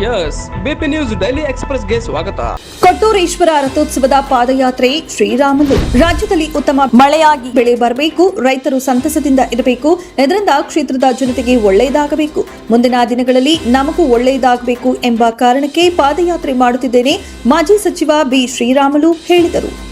Yes BP news daily ಎಕ್ಸ್‌ಪ್ರೆಸ್‌ಗೆ ಸ್ವಾಗತ. ಕೊಟ್ಟೂರೇಶ್ವರ ರಥೋತ್ಸವದ ಪಾದಯಾತ್ರೆ ಶ್ರೀರಾಮುಲು. ರಾಜ್ಯದಲ್ಲಿ ಉತ್ತಮ ಮಳೆಯಾಗಿ ಬೆಳೆ ಬರಬೇಕು, ರೈತರು ಸಂತಸದಿಂದ ಇರಬೇಕು, ಇದರಿಂದ ಕ್ಷೇತ್ರದ ಜನತೆಗೆ ಒಳ್ಳೆಯದಾಗಬೇಕು, ಮುಂದಿನ ದಿನಗಳಲ್ಲಿ ನಮಗೂ ಒಳ್ಳೆಯದಾಗಬೇಕು ಎಂಬ ಕಾರಣಕ್ಕೆ ಪಾದಯಾತ್ರೆ ಮಾಡುತ್ತಿದ್ದೇನೆ, ಮಾಜಿ ಸಚಿವ ಬಿ ಶ್ರೀರಾಮುಲು ಹೇಳಿದರು.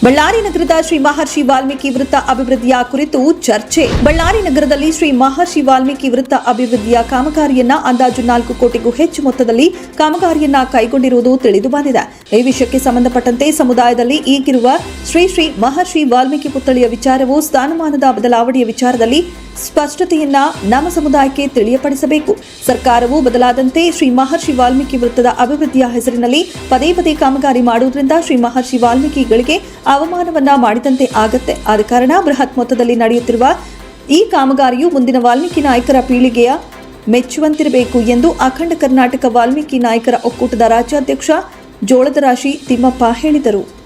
ಬಳ್ಳಾರಿ ನಗರದ ಶ್ರೀ ಮಹರ್ಷಿ ವಾಲ್ಮೀಕಿ ವೃತ್ತ ಅಭಿವೃದ್ಧಿಯ ಕುರಿತು ಚರ್ಚೆ. ಬಳ್ಳಾರಿ ನಗರದಲ್ಲಿ ಶ್ರೀ ಮಹರ್ಷಿ ವಾಲ್ಮೀಕಿ ವೃತ್ತ ಅಭಿವೃದ್ಧಿಯ ಕಾಮಗಾರಿಯನ್ನ ಅಂದಾಜು 4 ಕೋಟಿಗೂ ಹೆಚ್ಚು ಮೊತ್ತದಲ್ಲಿ ಕಾಮಗಾರಿಯನ್ನ ಕೈಗೊಂಡಿರುವುದು ತಿಳಿದು ಬಂದಿದೆ. ಈ ವಿಷಯಕ್ಕೆ ಸಂಬಂಧಪಟ್ಟಂತೆ ಸಮುದಾಯದಲ್ಲಿ ಈಗಿರುವ ಶ್ರೀ ಮಹರ್ಷಿ ವಾಲ್ಮೀಕಿ ಪುತ್ಥಳಿಯ ವಿಚಾರವು ಸ್ಥಾನಮಾನದ ಬದಲಾವಣೆಯ ವಿಚಾರದಲ್ಲಿ ಸ್ಪಷ್ಟತೆಯನ್ನ ನಮ್ಮ ಸಮುದಾಯಕ್ಕೆ ತಿಳಿಯಪಡಿಸಬೇಕು. ಸರ್ಕಾರವು ಬದಲಾದಂತೆ ಶ್ರೀ ಮಹರ್ಷಿ ವಾಲ್ಮೀಕಿ ವೃತ್ತದ ಅಭಿವೃದ್ಧಿಯ ಹೆಸರಿನಲ್ಲಿ ಪದೇ ಪದೇ ಕಾಮಗಾರಿ ಮಾಡುವುದರಿಂದ ಶ್ರೀ ಮಹರ್ಷಿ ವಾಲ್ಮೀಕಿಗಳಿಗೆ ಅವಮಾನವನ್ನ ಮಾಡಿದಂತೆ ಆಗತ್ತೆ. ಆದ ಕಾರಣ ಬೃಹತ್ ಮೊತ್ತದಲ್ಲಿ ನಡೆಯುತ್ತಿರುವ ಈ ಕಾಮಗಾರಿಯು ಮುಂದಿನ ವಾಲ್ಮೀಕಿ ನಾಯಕರ ಪೀಳಿಗೆಯ ಮೆಚ್ಚುವಂತಿರಬೇಕು ಎಂದು ಅಖಂಡ ಕರ್ನಾಟಕ ವಾಲ್ಮೀಕಿ ನಾಯಕರ ಒಕ್ಕೂಟದ ರಾಜ್ಯಾಧ್ಯಕ್ಷ ಜೋಳದ ರಾಶಿ ತಿಮ್ಮಪ್ಪ ಹೇಳಿದರು.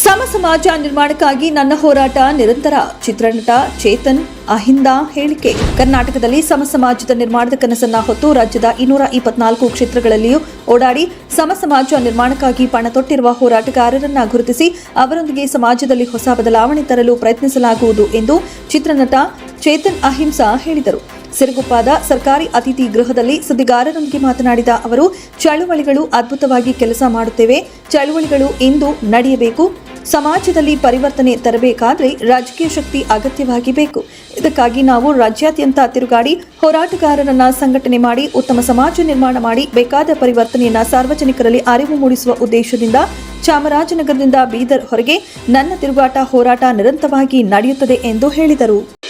ಸಮ ಸಮಾಜ ನಿರ್ಮಾಣಕ್ಕಾಗಿ ನನ್ನ ಹೋರಾಟ ನಿರಂತರ. ಚಿತ್ರನಟ ಚೇತನ್ ಅಹಿಂದ ಹೇಳಿಕೆ. ಕರ್ನಾಟಕದಲ್ಲಿ ಸಮ ಸಮಾಜದ ನಿರ್ಮಾಣದ ಕನಸನ್ನ ಹೊತ್ತು ರಾಜ್ಯದ 224 ಕ್ಷೇತ್ರಗಳಲ್ಲಿಯೂ ಓಡಾಡಿ ಸಮ ಸಮಾಜ ನಿರ್ಮಾಣಕ್ಕಾಗಿ ಪಣ ತೊಟ್ಟಿರುವ ಹೋರಾಟಗಾರರನ್ನ ಗುರುತಿಸಿ ಅವರೊಂದಿಗೆ ಸಮಾಜದಲ್ಲಿ ಹೊಸ ಬದಲಾವಣೆ ತರಲು ಪ್ರಯತ್ನಿಸಲಾಗುವುದು ಎಂದು ಚಿತ್ರನಟ ಚೇತನ್ ಅಹಿಂಸಾ ಹೇಳಿದರು. ಸಿರುಗುಪ್ಪದ ಸರ್ಕಾರಿ ಅತಿಥಿ ಗೃಹದಲ್ಲಿ ಸುದ್ದಿಗಾರರೊಂದಿಗೆ ಮಾತನಾಡಿದ ಅವರು, ಚಳುವಳಿಗಳು ಅದ್ಭುತವಾಗಿ ಕೆಲಸ ಮಾಡುತ್ತೇವೆ. ಚಳುವಳಿಗಳು ಇಂದು ನಡೆಯಬೇಕು. ಸಮಾಜದಲ್ಲಿ ಪರಿವರ್ತನೆ ತರಬೇಕಾದ್ರೆ ರಾಜಕೀಯ ಶಕ್ತಿ ಅಗತ್ಯವಾಗಿ ಬೇಕು. ಇದಕ್ಕಾಗಿ ನಾವು ರಾಜ್ಯಾದ್ಯಂತ ತಿರುಗಾಡಿ ಹೋರಾಟಗಾರರನ್ನ ಸಂಘಟನೆ ಮಾಡಿ ಉತ್ತಮ ಸಮಾಜ ನಿರ್ಮಾಣ ಮಾಡಿ ಬೇಕಾದ ಪರಿವರ್ತನೆಯನ್ನ ಸಾರ್ವಜನಿಕರಲ್ಲಿ ಅರಿವು ಮೂಡಿಸುವ ಉದ್ದೇಶದಿಂದ ಚಾಮರಾಜನಗರದಿಂದ ಬೀದರ್ ಹೊರಗೆ ನನ್ನ ತಿರುಗಾಟ ಹೋರಾಟ ನಿರಂತರವಾಗಿ ನಡೆಯುತ್ತದೆ ಎಂದು ಹೇಳಿದರು.